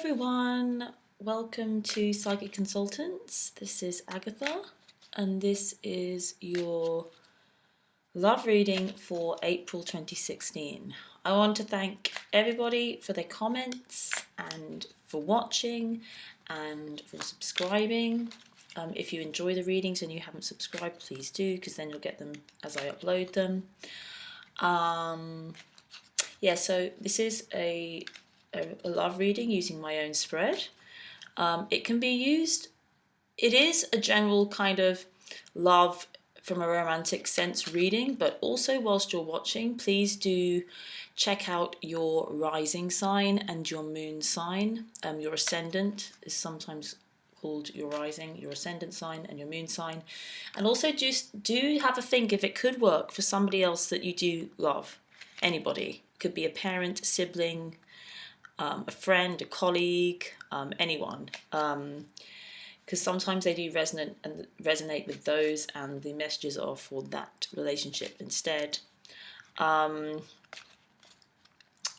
everyone, welcome to Psychic Consultants. This is Agatha, and this is your love reading for April 2016. I want to thank everybody for their comments and for watching and for subscribing. If you enjoy the readings and you haven't subscribed, please do, because then you'll get them as I upload them. So this is a love reading using my own spread. It can be used, it is a general kind of love from a romantic sense reading, but also whilst you're watching, please do check out your rising sign and your moon sign. Your ascendant is sometimes called your rising, your ascendant sign and your moon sign. And also just do have a think if it could work for somebody else that you do love. Anybody. It could be a parent, a sibling, a friend, a colleague, anyone. Because sometimes they do resonate with those, and the messages are for that relationship instead.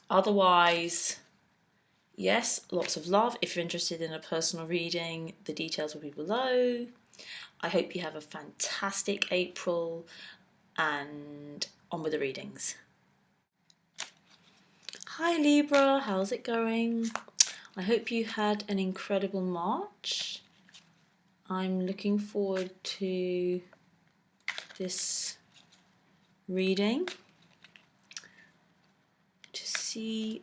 Otherwise, yes, lots of love. If you're interested in a personal reading, the details will be below. I hope you have a fantastic April, and on with the readings. Hi Libra, how's it going? I hope you had an incredible March. I'm looking forward to this reading to see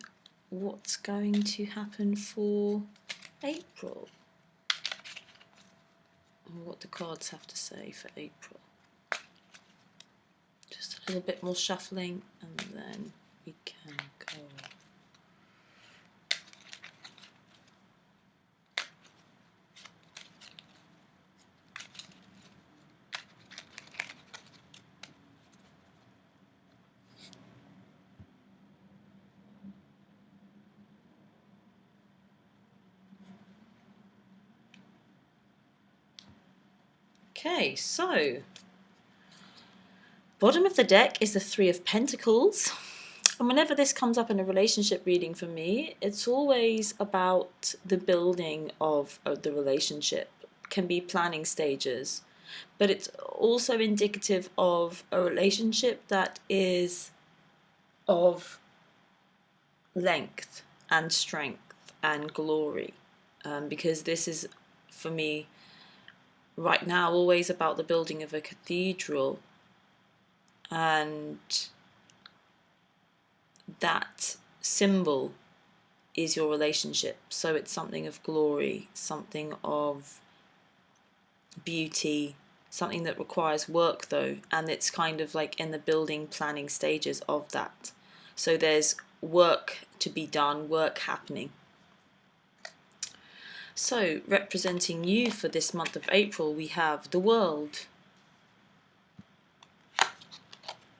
what's going to happen for April and what the cards have to say for April. Just a little bit more shuffling and then we can go. Okay, so bottom of the deck is the Three of Pentacles. And whenever this comes up in a relationship reading for me, it's always about the building of the relationship. It can be planning stages, but it's also indicative of a relationship that is of length and strength and glory. Because this is, for me, right now, always about the building of a cathedral, and that symbol is your relationship. So it's something of glory, something of beauty, something that requires work though, and it's kind of like in the building planning stages of that. So there's work to be done, work happening. So representing you for this month of April, we have the World,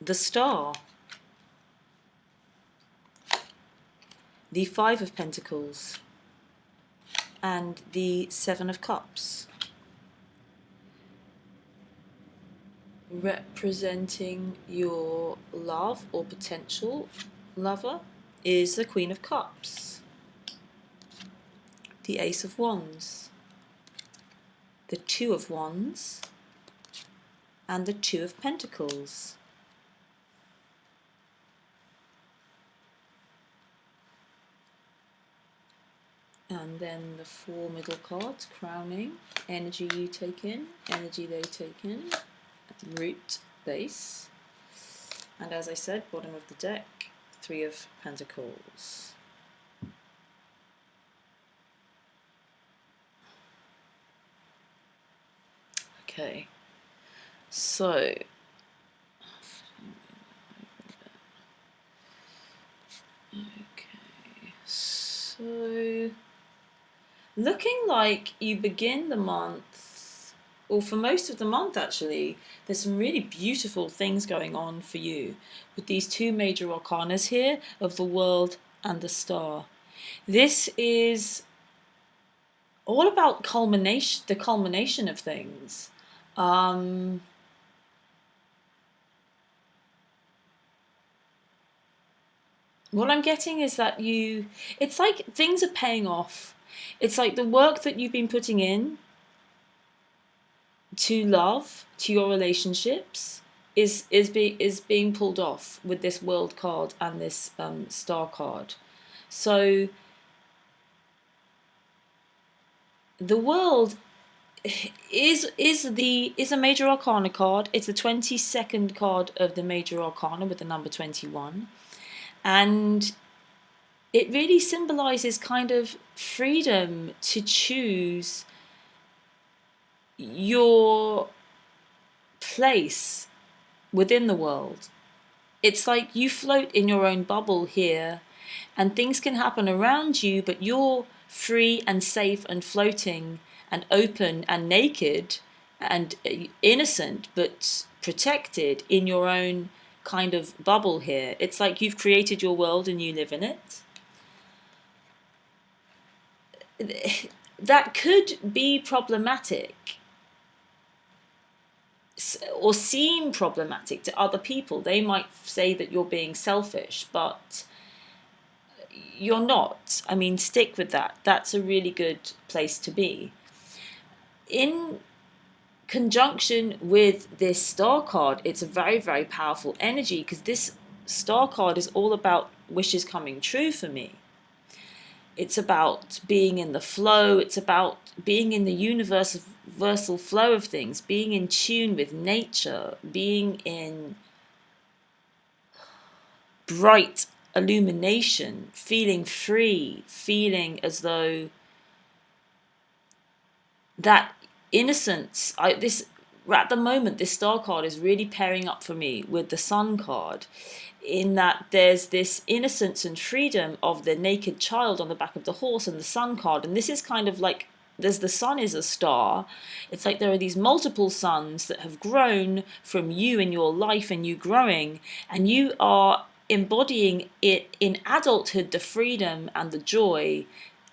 the Star, the Five of Pentacles, and the Seven of Cups. Representing your love or potential lover is the Queen of Cups, the Ace of Wands, the Two of Wands, and the Two of Pentacles. And then the four middle cards, crowning, energy you take in, energy they take in, root, base. And as I said, bottom of the deck, Three of Pentacles. Okay, so looking like you begin the month, or for most of the month actually, there's some really beautiful things going on for you with these two major arcanas here of the World and the Star. This is all about culmination, the culmination of things. what I'm getting is that it's like things are paying off. It's like the work that you've been putting in to love, to your relationships, is being pulled off with this world card and this star card. So the world is a major arcana card. It's the 22nd card of the major arcana with the number 21, and it really symbolizes kind of freedom to choose your place within the world. It's like you float in your own bubble here, and things can happen around you, but you're free and safe and floating and open and naked and innocent but protected in your own kind of bubble here. It's like you've created your world and you live in it. That could be problematic or seem problematic to other people. They might say that you're being selfish, but you're not. I mean, stick with that. That's a really good place to be. In conjunction with this star card, it's a very, very powerful energy, because this star card is all about wishes coming true for me. It's about being in the flow. It's about being in the universal flow of things, being in tune with nature, being in bright illumination, feeling free, feeling as though that innocence. At the moment, this star card is really pairing up for me with the sun card, in that there's this innocence and freedom of the naked child on the back of the horse and the sun card. And this is kind of like, the sun is a star. It's like there are these multiple suns that have grown from you in your life and you growing, and you are embodying it in adulthood, the freedom and the joy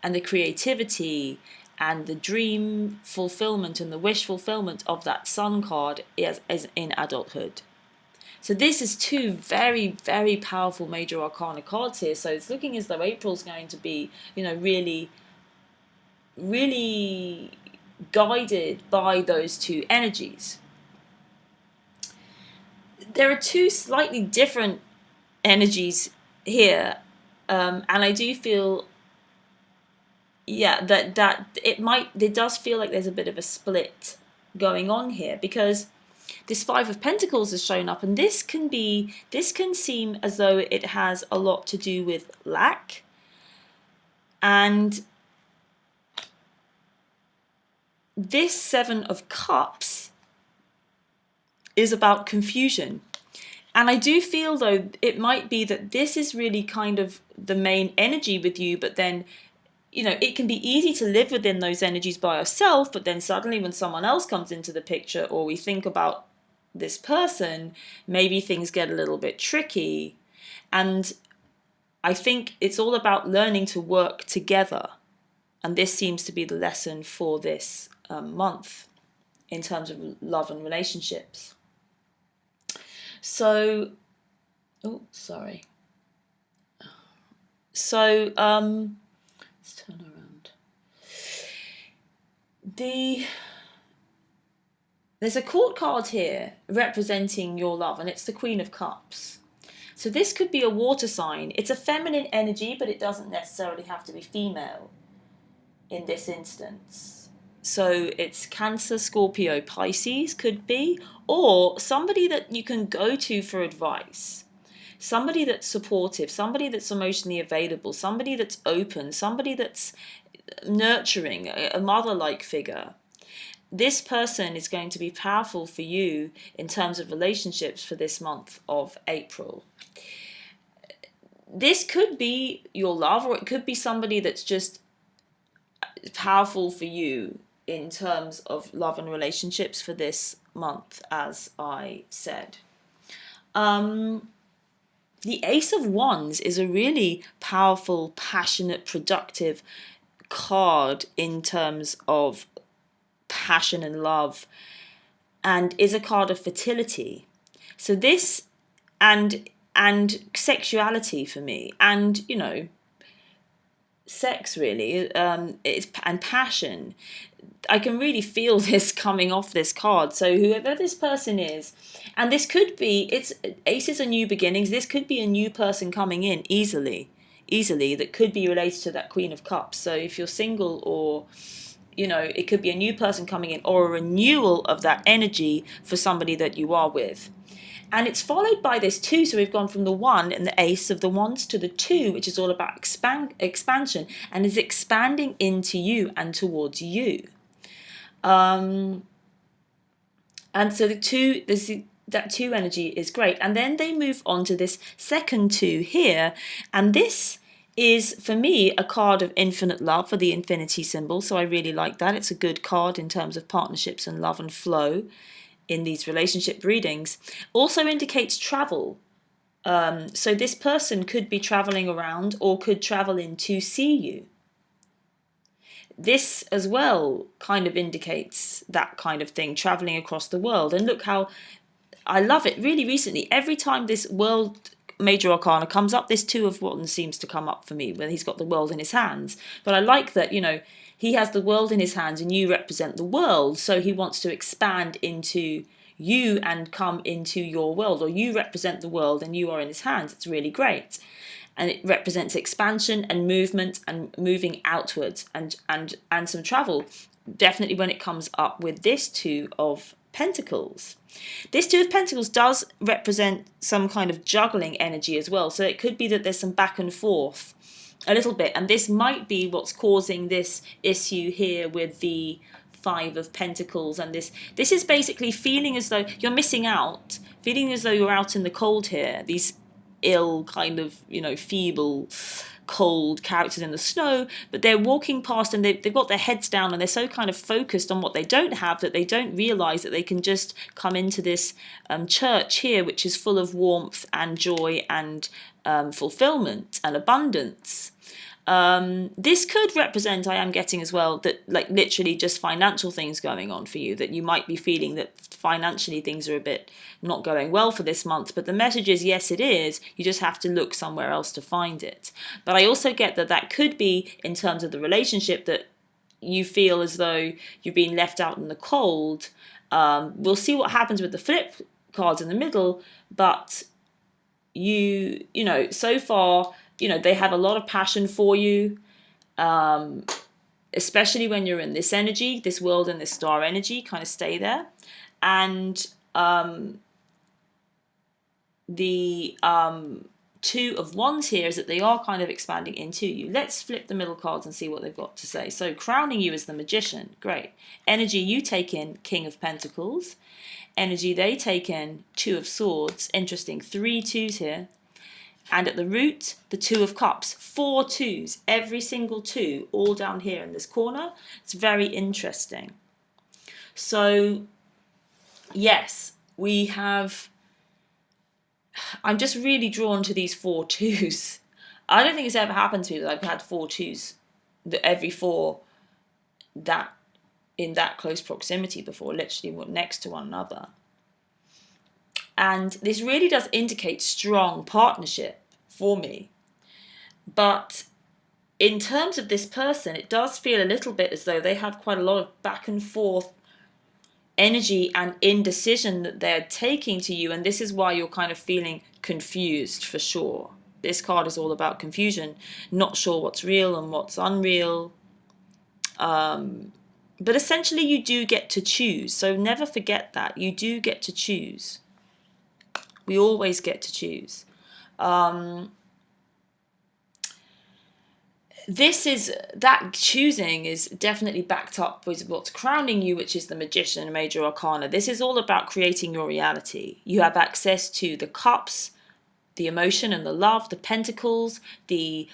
and the creativity and the dream fulfillment and the wish fulfillment of that sun card as in adulthood. So this is two very, very powerful major arcana cards here. So it's looking as though April's going to be, really, really guided by those two energies. There are two slightly different energies here, and I do feel, that it does feel like there's a bit of a split going on here, because this Five of Pentacles has shown up, and this can seem as though it has a lot to do with lack, and this Seven of Cups is about confusion. And I do feel, though, it might be that this is really kind of the main energy with you, but then, it can be easy to live within those energies by ourselves, but then suddenly when someone else comes into the picture, or we think about this person, maybe things get a little bit tricky. And I think it's all about learning to work together. And this seems to be the lesson for this month in terms of love and relationships. So, let's turn around. There's a court card here representing your love, and it's the Queen of Cups. So this could be a water sign. It's a feminine energy, but it doesn't necessarily have to be female in this instance. So it's Cancer, Scorpio, Pisces could be, or somebody that you can go to for advice. Somebody that's supportive, somebody that's emotionally available, somebody that's open, somebody that's nurturing, a mother-like figure. This person is going to be powerful for you in terms of relationships for this month of April. This could be your love, or it could be somebody that's just powerful for you in terms of love and relationships for this month, as I said. The Ace of Wands is a really powerful, passionate, productive card in terms of passion and love, and is a card of fertility. So this, and and sexuality for me, and sex really, and passion. I can really feel this coming off this card. So whoever this person is, and this could be, it's aces are new beginnings. This could be a new person coming in easily, that could be related to that Queen of Cups. So if you're single, or it could be a new person coming in, or a renewal of that energy for somebody that you are with. And it's followed by this 2, so we've gone from the 1 and the Ace of the Wands to the 2, which is all about expansion, and is expanding into you and towards you. And so the 2, that 2 energy is great. And then they move on to this second 2 here, and this is, for me, a card of infinite love, for the infinity symbol. So I really like that. It's a good card in terms of partnerships and love and flow in these relationship readings. Also indicates travel. So this person could be traveling around, or could travel in to see you. This as well kind of indicates that kind of thing, traveling across the world. And look how I love it. Really recently, every time this World Major Arcana comes up, this 2 of Wands seems to come up for me, when he's got the world in his hands. But I like that, he has the world in his hands and you represent the world. So he wants to expand into you and come into your world, or you represent the world and you are in his hands. It's really great. And it represents expansion and movement and moving outwards, and some travel. Definitely when it comes up with this 2 of Pentacles. This 2 of Pentacles does represent some kind of juggling energy as well. So it could be that there's some back and forth a little bit, and this might be what's causing this issue here with the 5 of Pentacles. And this is basically feeling as though you're missing out, feeling as though you're out in the cold here. These ill, kind of, feeble, cold characters in the snow, but they're walking past and they've got their heads down, and they're so kind of focused on what they don't have that they don't realize that they can just come into this church here, which is full of warmth and joy and fulfillment and abundance. This could represent, I am getting as well, that like literally just financial things going on for you, that you might be feeling that financially things are a bit not going well for this month. But the message is, yes, it is. You just have to look somewhere else to find it. But I also get that could be in terms of the relationship, that you feel as though you're being left out in the cold. We'll see what happens with the flip cards in the middle, but so far, they have a lot of passion for you, especially when you're in this energy, this world and this star energy, kind of stay there. And the 2 of Wands here is that they are kind of expanding into you. Let's flip the middle cards and see what they've got to say. So crowning you as the Magician, great. Energy you take in, King of Pentacles. Energy they take in, 2 of Swords. Interesting, 3 2s here. And at the root, the 2 of Cups. 4 2s, every single 2, all down here in this corner. It's very interesting. So, yes, we have... I'm just really drawn to these 4 2s. I don't think it's ever happened to me that I've had 4 2s, every 4 that in that close proximity before, literally next to one another. And this really does indicate strong partnership for me. But in terms of this person, it does feel a little bit as though they have quite a lot of back and forth energy and indecision that they're taking to you. And this is why you're kind of feeling confused for sure. This card is all about confusion, not sure what's real and what's unreal. But essentially you do get to choose. So never forget that. You do get to choose. We always get to choose. That choosing is definitely backed up with what's crowning you, which is the Magician, Major Arcana. This is all about creating your reality. You have access to the Cups, the emotion and the love, the Pentacles, the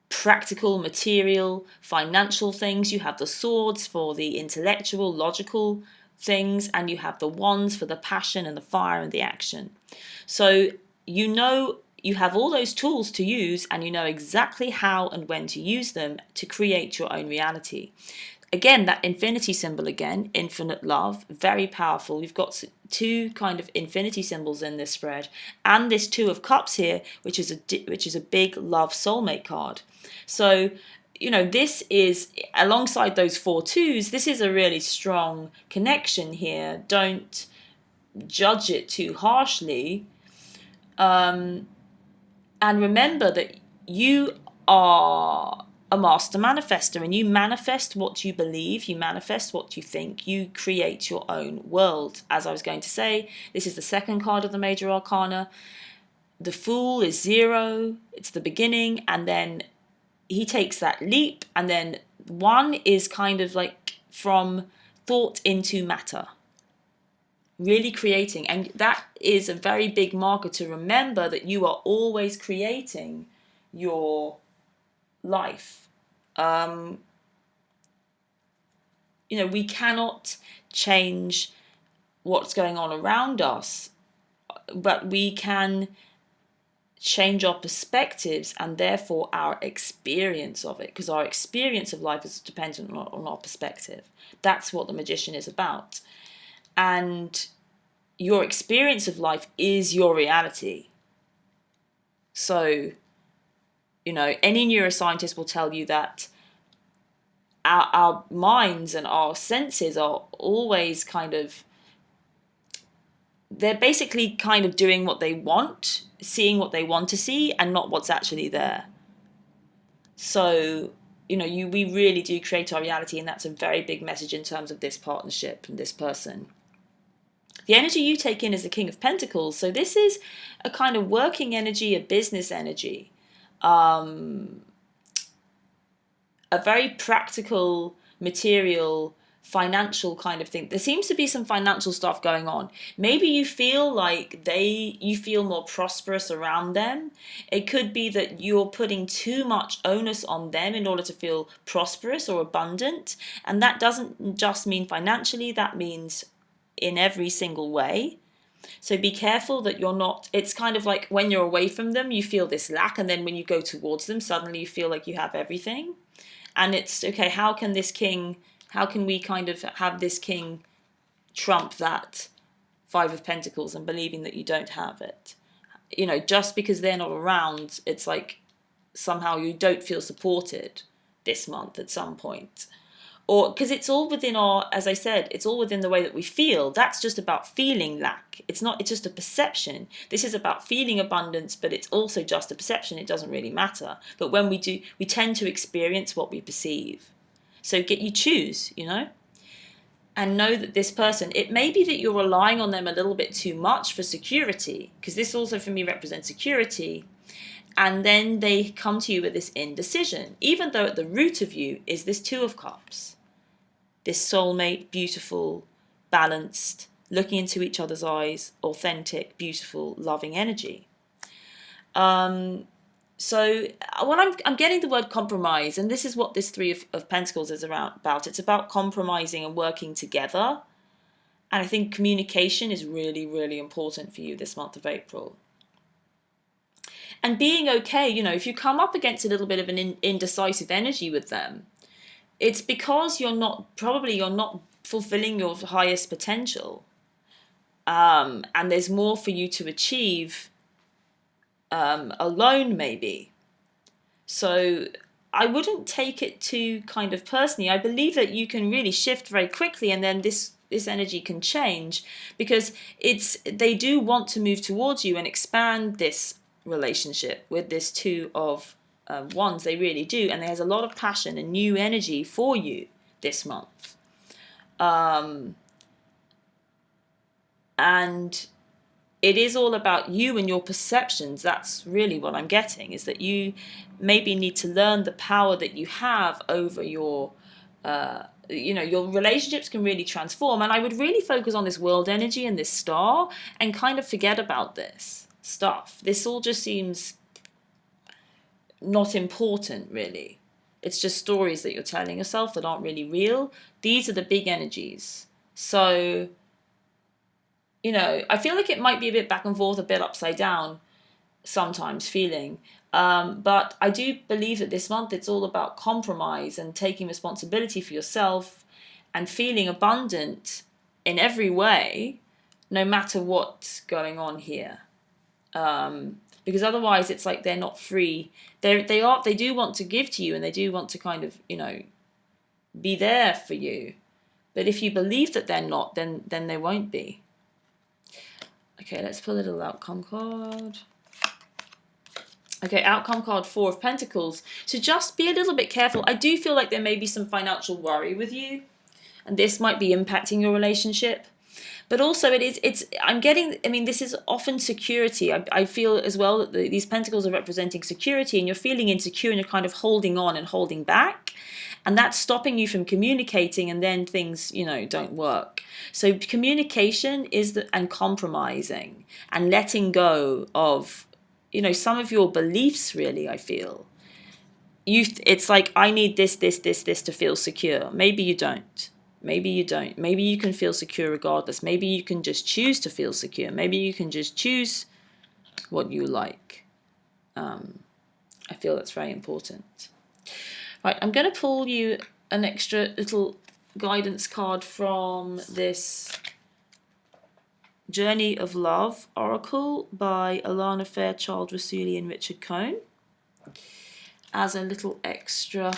practical, material, financial things. You have the Swords for the intellectual, logical things, and you have the Wands for the passion and the fire and the action. So you have all those tools to use, and you know exactly how and when to use them to create your own reality. again, that infinity symbol again, infinite love, very powerful. We've got two kind of infinity symbols in this spread, and this Two of Cups here, which is a big love soulmate card. So, this is, alongside those 4 twos, this is a really strong connection here. Don't judge it too harshly. And remember that you are a master manifester, and you manifest what you believe, you manifest what you think, you create your own world. As I was going to say, this is the second card of the major arcana. The Fool is 0, it's the beginning, and then he takes that leap, and then 1 is kind of like from thought into matter, really creating. And that is a very big marker to remember, that you are always creating your life. We cannot change what's going on around us, but we can change our perspectives and therefore our experience of it, because our experience of life is dependent on our perspective. That's what the Magician is about. And your experience of life is your reality. So, any neuroscientist will tell you that our minds and our senses are always they're basically kind of doing what they want, seeing what they want to see, and not what's actually there. So, we really do create our reality, and that's a very big message in terms of this partnership and this person. The energy you take in is the King of Pentacles. So this is a kind of working energy, a business energy, a very practical, material, financial kind of thing. There seems to be some financial stuff going on. Maybe you feel like you feel more prosperous around them. It could be that you're putting too much onus on them in order to feel prosperous or abundant. And that doesn't just mean financially, that means in every single way. So be careful that you're not, it's kind of like when you're away from them, you feel this lack, and then when you go towards them, suddenly you feel like you have everything. And it's, okay, how can we kind of have this king trump that 5 of Pentacles and believing that you don't have it? Just because they're not around, it's like somehow you don't feel supported this month at some point. Or because it's all within as I said, it's all within the way that we feel. That's just about feeling lack. It's just a perception. This is about feeling abundance, but it's also just a perception. It doesn't really matter. But when we do, we tend to experience what we perceive. So you choose, and know that this person, it may be that you're relying on them a little bit too much for security, because this also for me represents security. And then they come to you with this indecision, even though at the root of you is this Two of Cups. This soulmate, beautiful, balanced, looking into each other's eyes, authentic, beautiful, loving energy. So when I'm getting the word compromise, and this is what this 3 of Pentacles is about. It's about compromising and working together. And I think communication is really, really important for you this month of April. And being okay, if you come up against a little bit of an indecisive energy with them, it's because you're not fulfilling your highest potential. And there's more for you to achieve alone, maybe. So I wouldn't take it too kind of personally. I believe that you can really shift very quickly, and then this energy can change, because they do want to move towards you and expand this relationship with this 2 of Wands. They really do, and there's a lot of passion and new energy for you this month. And it is all about you and your perceptions. That's really what I'm getting, is that you maybe need to learn the power that you have over your your relationships can really transform. And I would really focus on this world energy and this star, and kind of forget about this stuff. This all just seems not important, really. It's just stories that you're telling yourself that aren't really real. These are the big energies. So, I feel like it might be a bit back and forth, a bit upside down sometimes feeling. But I do believe that this month it's all about compromise and taking responsibility for yourself and feeling abundant in every way, no matter what's going on here. Because otherwise it's like they're not free. They do want to give to you, and they do want to kind of, be there for you. But if you believe that they're not, then they won't be. Okay, let's pull a little outcome card. Okay, outcome card 4 of Pentacles. So just be a little bit careful. I do feel like there may be some financial worry with you, and this might be impacting your relationship. But also this is often security. I feel as well that these pentacles are representing security, and you're feeling insecure and you're kind of holding on and holding back. And that's stopping you from communicating, and then things, don't work. So communication and compromising and letting go of, some of your beliefs, really, I feel. It's like, I need this to feel secure. Maybe you don't. Maybe you don't. Maybe you can feel secure regardless. Maybe you can just choose to feel secure. Maybe you can just choose what you like. I feel that's very important. Right, I'm going to pull you an extra little guidance card from this Journey of Love Oracle by Alana Fairchild Rasuli and Richard Cohn, as a little extra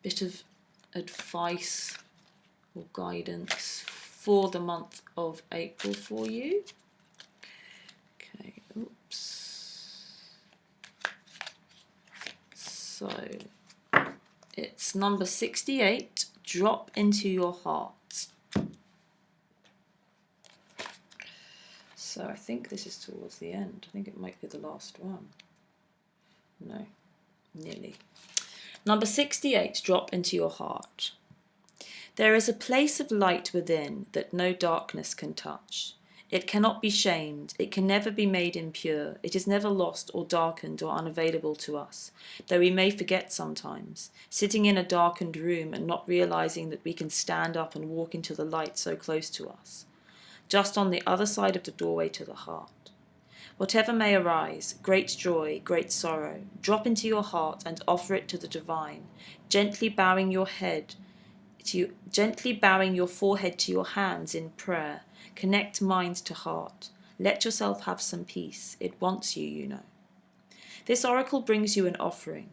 bit of advice or guidance for the month of April for you. Okay, oops. So it's number 68, drop into your heart. So I think this is towards the end. I think it might be the last one. No, nearly. Number 68, drop into your heart. There is a place of light within that no darkness can touch. It cannot be shamed. It can never be made impure. It is never lost or darkened or unavailable to us, though we may forget sometimes, sitting in a darkened room and not realizing that we can stand up and walk into the light so close to us, just on the other side of the doorway to the heart. Whatever may arise, great joy, great sorrow, drop into your heart and offer it to the divine, gently bowing your forehead to your hands in prayer. Connect mind to heart. Let yourself have some peace. It wants you, you know. This oracle brings you an offering.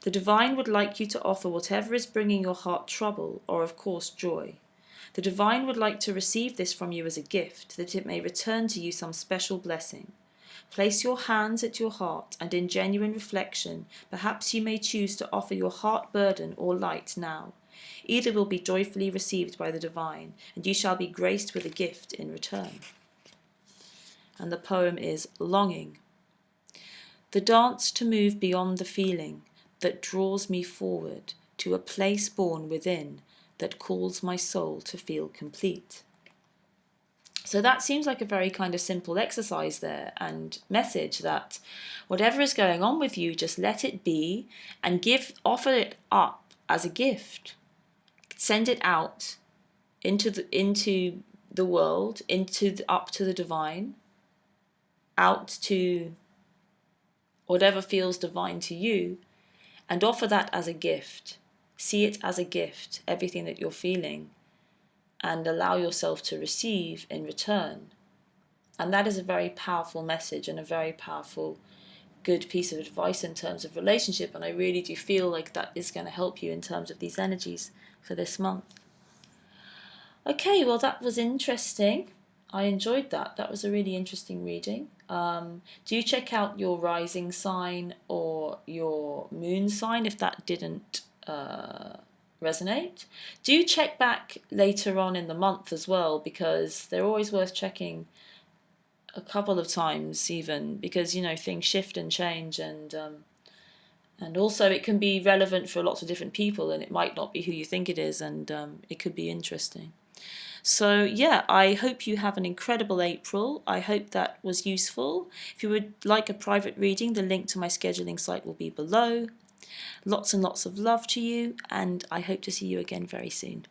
The divine would like you to offer whatever is bringing your heart trouble, or of course joy. The divine would like to receive this from you as a gift, that it may return to you some special blessing. Place your hands at your heart, and in genuine reflection, perhaps you may choose to offer your heart burden or light now. Either will be joyfully received by the divine, and you shall be graced with a gift in return. And the poem is Longing. The dance to move beyond the feeling that draws me forward to a place born within that calls my soul to feel complete. So that seems like a very kind of simple exercise there, and message that whatever is going on with you, just let it be and offer it up as a gift. Send it out into the world, up to the divine, out to whatever feels divine to you, and offer that as a gift. See it as a gift, everything that you're feeling, and allow yourself to receive in return. And that is a very powerful message and a very powerful, good piece of advice in terms of relationship. And I really do feel like that is going to help you in terms of these energies for this month. Okay, well, that was interesting. I enjoyed that. That was a really interesting reading. Do check out your rising sign or your moon sign if that didn't resonate. Do check back later on in the month as well, because they're always worth checking a couple of times even, because things shift and change, and also it can be relevant for lots of different people, and it might not be who you think it is, and it could be interesting. So yeah, I hope you have an incredible April. I hope that was useful. If you would like a private reading, the link to my scheduling site will be below. Lots and lots of love to you, and I hope to see you again very soon.